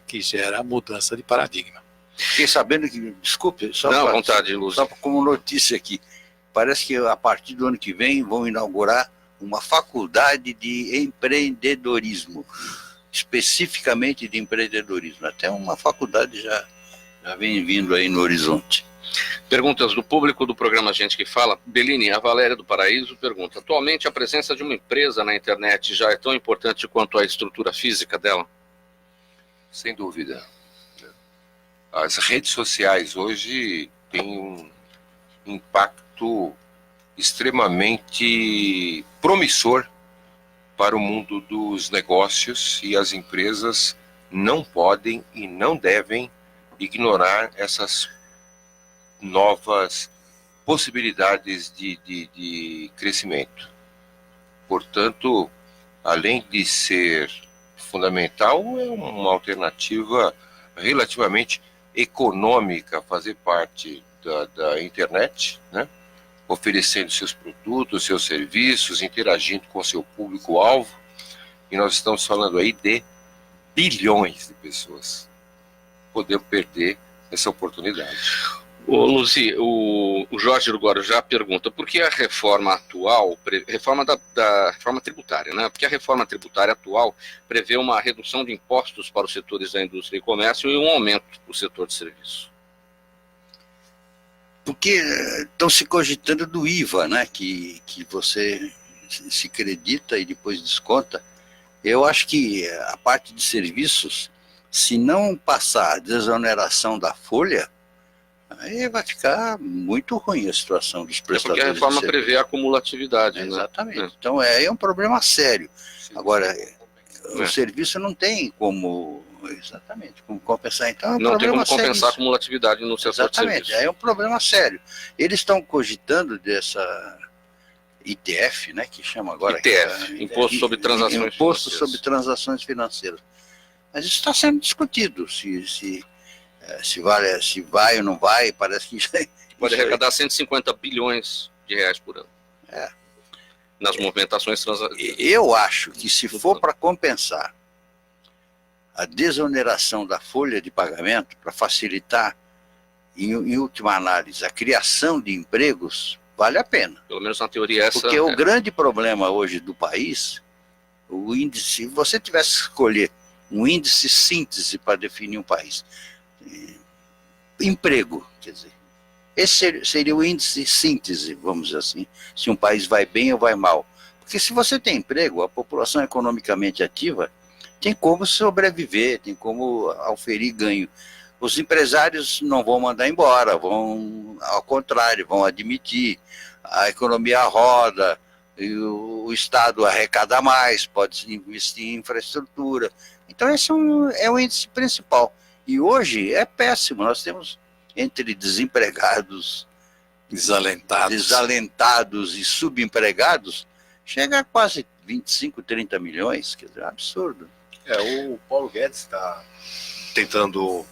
a mudança de paradigma. Fiquei sabendo que, desculpe, só à vontade, Lúcio. Só como notícia aqui, parece que a partir do ano que vem vão inaugurar uma faculdade de empreendedorismo, especificamente de empreendedorismo. Até uma faculdade já vem vindo aí no horizonte. Perguntas do público do programa Gente que Fala. Bellini, a Valéria do Paraíso pergunta, atualmente a presença de uma empresa na internet já é tão importante quanto a estrutura física dela? Sem dúvida. As redes sociais hoje têm um impacto extremamente promissor para o mundo dos negócios, e as empresas não podem e não devem ignorar essas novas possibilidades de crescimento. Portanto, além de ser fundamental, é uma alternativa relativamente econômica fazer parte da internet, né? Oferecendo seus produtos, seus serviços, interagindo com seu público-alvo. E nós estamos falando aí de bilhões de pessoas. Podemos perder essa oportunidade. Ô, Luzi, o Jorge do Guarujá pergunta, por que a reforma atual, reforma tributária, né? Porque a reforma tributária atual prevê uma redução de impostos para os setores da indústria e comércio e um aumento para o setor de serviço? Porque estão se cogitando do IVA, né, que você se acredita e depois desconta. Eu acho que a parte de serviços, se não passar a desoneração da folha, aí vai ficar muito ruim a situação dos prestadores. Porque a reforma prevê a acumulatividade, né? Exatamente. Então é um problema sério. Agora, o serviço não tem como... Exatamente, como compensar. Então, não tem como compensar a acumulatividade no setor de serviço. Exatamente, é um problema sério. Eles estão cogitando dessa ITF, né, que chama agora... ITF, Imposto sobre Transações Financeiras. Imposto sobre Transações Financeiras. Mas isso está sendo discutido, se vai ou não vai, parece que... Pode arrecadar 150 bilhões de reais por ano. nas movimentações Eu acho que se for para compensar a desoneração da folha de pagamento, para facilitar, em última análise, a criação de empregos, vale a pena. Pelo menos na teoria essa... Porque o grande problema hoje do país, o índice, se você tivesse que escolher um índice síntese para definir um país, emprego, quer dizer, esse seria o índice síntese, vamos dizer assim, se um país vai bem ou vai mal. Porque se você tem emprego, a população economicamente ativa tem como sobreviver, tem como auferir ganho. Os empresários não vão mandar embora, vão, ao contrário, vão admitir, a economia roda, e o Estado arrecada mais, pode investir em infraestrutura. Então esse é o índice principal. E hoje é péssimo, nós temos entre desempregados, desalentados e subempregados, chega a quase 25, 30 milhões, quer dizer, é absurdo. O Paulo Guedes está tentando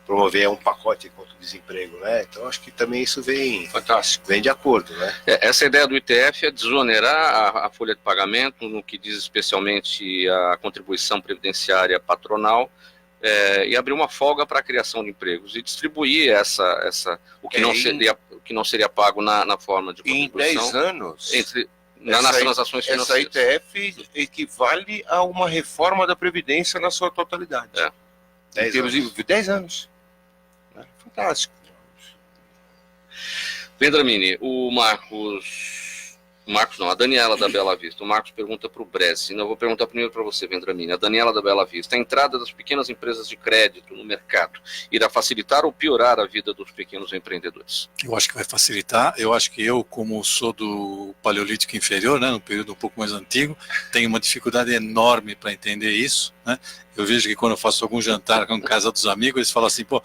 promover um pacote contra o desemprego, né? Então acho que também isso vem fantástico, vem de acordo, né? Essa ideia do ITF é desonerar a folha de pagamento no que diz especialmente a contribuição previdenciária patronal, e abrir uma folga para a criação de empregos e distribuir o que não seria pago na forma de contribuição. Em 10 anos, nas transações financeiras. Essa ITF equivale a uma reforma da Previdência na sua totalidade. 10 anos. Fantástico. Vendramini, a Daniela da Bela Vista. O Marcos pergunta para o Bresi. Eu vou perguntar primeiro para você, Vendramini. A Daniela da Bela Vista. A entrada das pequenas empresas de crédito no mercado irá facilitar ou piorar a vida dos pequenos empreendedores? Eu acho que vai facilitar. Eu acho que eu, como sou do Paleolítico Inferior, né, no período um pouco mais antigo, tenho uma dificuldade enorme para entender isso, né? Eu vejo que quando eu faço algum jantar com a casa dos amigos, eles falam assim, pô,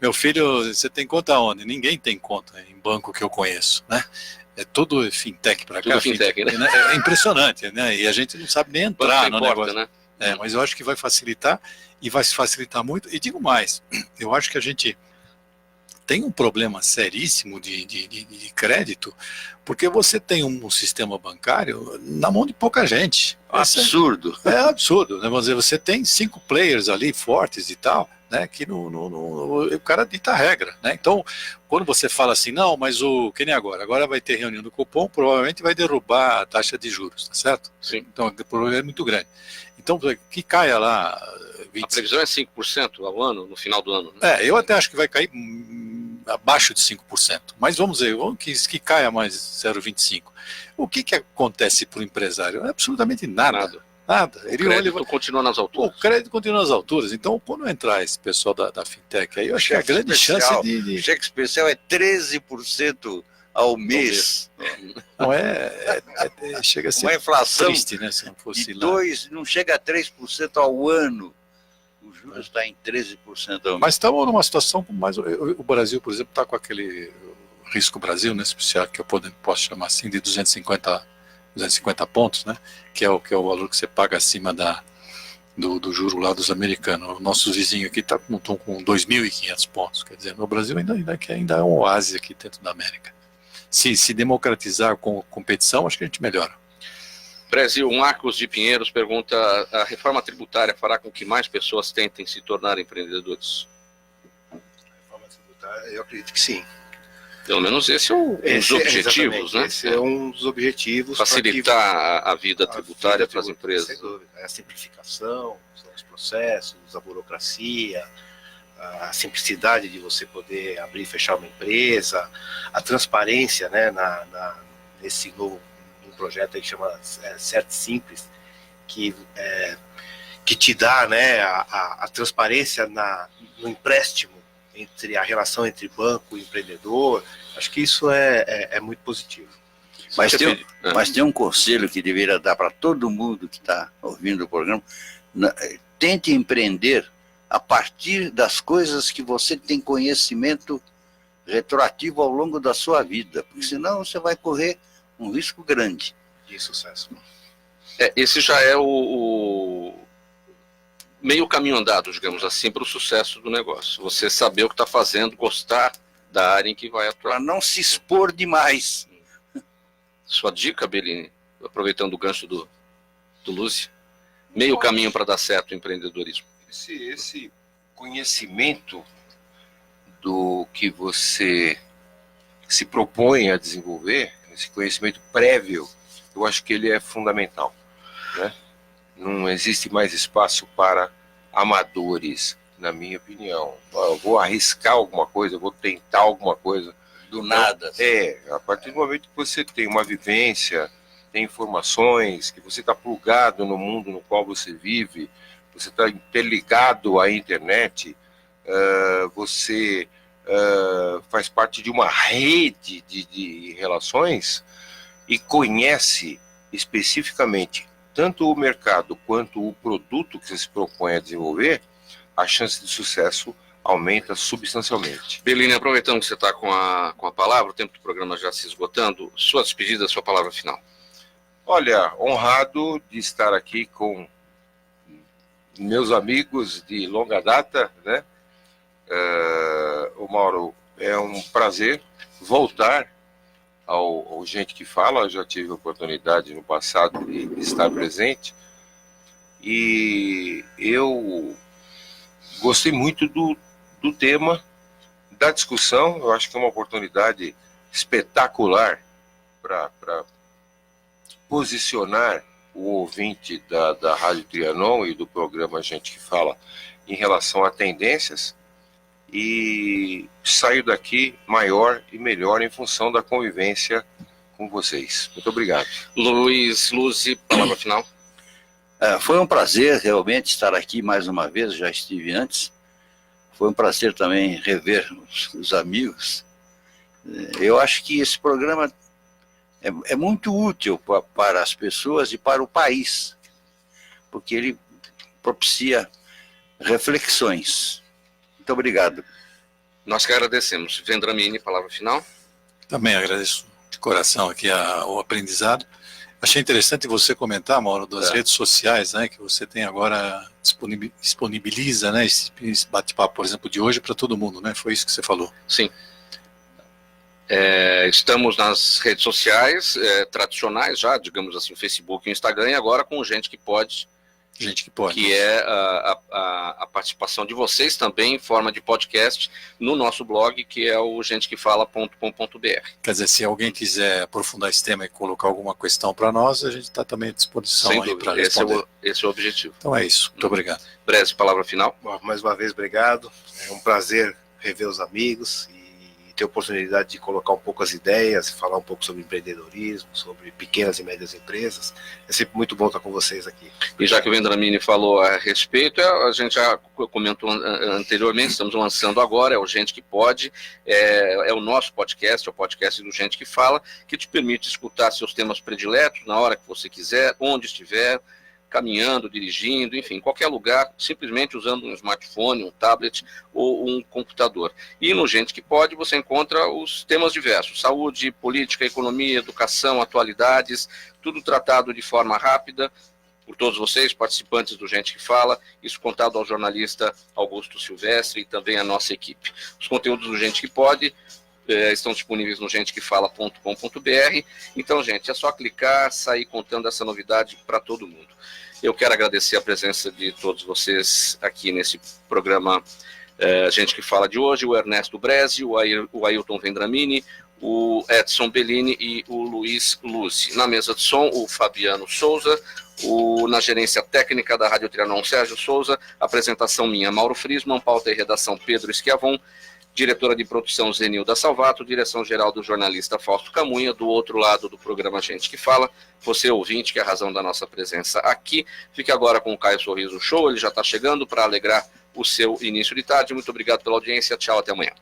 meu filho, você tem conta onde? Ninguém tem conta em banco que eu conheço, né? É tudo fintech para cá. Tudo fintech, né? É impressionante, né? E a gente não sabe nem entrar no negócio. Né? Mas eu acho que vai facilitar, e vai se facilitar muito. E digo mais, eu acho que a gente tem um problema seríssimo de crédito, porque você tem um sistema bancário na mão de pouca gente. Absurdo. É absurdo, né? Vamos dizer, você tem 5 players ali fortes e tal, né, que o cara dita a regra, né? Então, quando você fala assim, não, mas que nem agora vai ter reunião do Copom, provavelmente vai derrubar a taxa de juros, tá certo? Sim. Então, o problema é muito grande. Então, que caia lá... 25. A previsão é 5% ao ano, no final do ano. Né? Eu até acho que vai cair abaixo de 5%, mas vamos dizer, que caia mais 0,25%. O que acontece para o empresário? Absolutamente nada. Nada. O crédito continua nas alturas. O crédito continua nas alturas. Então, quando entrar esse pessoal da fintech aí, eu acho que a grande chance de... O cheque especial é 13% ao mês. Não chega a ser uma inflação triste, né? Se não fosse lá. Não chega a 3% ao ano. O juros está em 13% ao mês. Mas estamos numa situação com mais... O Brasil, por exemplo, está com aquele risco Brasil, né, especial, que eu posso chamar assim, de 250 pontos, né, que é o valor que você paga acima do juro lá dos americanos. O nosso vizinho aqui estão com 2.500 pontos, quer dizer, no Brasil ainda é um oásis aqui dentro da América. Se democratizar com competição, acho que a gente melhora. Brasil, Marcos de Pinheiros pergunta, a reforma tributária fará com que mais pessoas tentem se tornar empreendedores? A reforma tributária, eu acredito que sim. Pelo menos esse é um dos objetivos, né? Esse é um dos objetivos. Facilitar a vida tributária para as empresas. Sem dúvida. A simplificação, os processos, a burocracia, a simplicidade de você poder abrir e fechar uma empresa, a transparência, né, nesse novo projeto aí que chama Certo Simples, que te dá, né, a transparência no empréstimo, entre a relação entre banco e empreendedor. Acho que isso é muito positivo. Mas tem um conselho que deveria dar para todo mundo que está ouvindo o programa: tente empreender a partir das coisas que você tem conhecimento retroativo ao longo da sua vida, porque senão você vai correr um risco grande de sucesso. Esse já é o meio caminho andado, digamos assim, para o sucesso do negócio. Você saber o que está fazendo, gostar da área em que vai atuar. Para não se expor demais. Sua dica, Bellini, aproveitando o gancho do Lúcio, meio caminho para dar certo o empreendedorismo. Esse conhecimento do que você se propõe a desenvolver, esse conhecimento prévio, eu acho que ele é fundamental, né? Não existe mais espaço para amadores, na minha opinião. Eu vou arriscar alguma coisa, eu vou tentar alguma coisa. Do nada. A partir do momento que você tem uma vivência, tem informações, que você está plugado no mundo no qual você vive, você está interligado à internet, você faz parte de uma rede de relações e conhece especificamente tanto o mercado quanto o produto que você se propõe a desenvolver, a chance de sucesso aumenta substancialmente. Bellini, aproveitando que você está com a palavra, o tempo do programa já se esgotando, sua despedida, sua palavra final. Olha, honrado de estar aqui com meus amigos de longa data, né? O Mauro, é um prazer voltar ao Gente que Fala. Eu já tive a oportunidade no passado de estar presente e eu gostei muito do tema, da discussão. Eu acho que é uma oportunidade espetacular para posicionar o ouvinte da Rádio Trianon e do programa Gente que Fala em relação a tendências, e saio daqui maior e melhor em função da convivência com vocês. Muito obrigado. Luiz Luzzi, palavra final. Foi um prazer realmente estar aqui mais uma vez, já estive antes. Foi um prazer também rever os amigos. Eu acho que esse programa é muito útil para as pessoas e para o país, porque ele propicia reflexões. Muito obrigado. Nós que agradecemos. Vendramini, palavra final. Também agradeço de coração aqui o aprendizado. Achei interessante você comentar, Mauro, das redes sociais, né, que você tem agora, disponibiliza, né, esse bate-papo, por exemplo, de hoje para todo mundo, né? Foi isso que você falou. Sim. Estamos nas redes sociais tradicionais já, digamos assim, Facebook e Instagram, e agora com Gente que Pode. Gente que Pode. Que é a participação de vocês também em forma de podcast no nosso blog, que é o gentequefala.com.br. Quer dizer, se alguém quiser aprofundar esse tema e colocar alguma questão para nós, a gente está também à disposição aí para responder. Esse é o objetivo. Então é isso. Muito obrigado. Breze, palavra final. Mais uma vez, obrigado. É um prazer rever os amigos e ter a oportunidade de colocar um pouco as ideias, falar um pouco sobre empreendedorismo, sobre pequenas e médias empresas. É sempre muito bom estar com vocês aqui. E já que o Vendramini falou a respeito, a gente já comentou anteriormente, estamos lançando agora, é o Gente que Pode, é o nosso podcast, é o podcast do Gente que Fala, que te permite escutar seus temas prediletos na hora que você quiser, onde estiver, caminhando, dirigindo, enfim, em qualquer lugar, simplesmente usando um smartphone, um tablet ou um computador. E no Gente que Pode você encontra os temas diversos, saúde, política, economia, educação, atualidades, tudo tratado de forma rápida por todos vocês, participantes do Gente que Fala, isso contado ao jornalista Augusto Silvestre e também a nossa equipe. Os conteúdos do Gente que Pode estão disponíveis no gentequefala.com.br. Então, gente, é só clicar, sair contando essa novidade para todo mundo. Eu quero agradecer a presença de todos vocês aqui nesse programa Gente que Fala de hoje, o Ernesto Breze, o Ailton Vendramini, o Edson Bellini e o Luiz Luzzi. Na mesa de som, o Fabiano Souza, na gerência técnica da Rádio Trianon, Sérgio Souza, apresentação minha, Mauro Frisman, pauta e redação Pedro Schiavon, diretora de produção Zenilda Salvato, direção-geral do jornalista Fausto Camunha, do outro lado do programa Gente que Fala, você ouvinte, que é a razão da nossa presença aqui. Fique agora com o Caio Sorriso Show, ele já está chegando para alegrar o seu início de tarde. Muito obrigado pela audiência, tchau, até amanhã.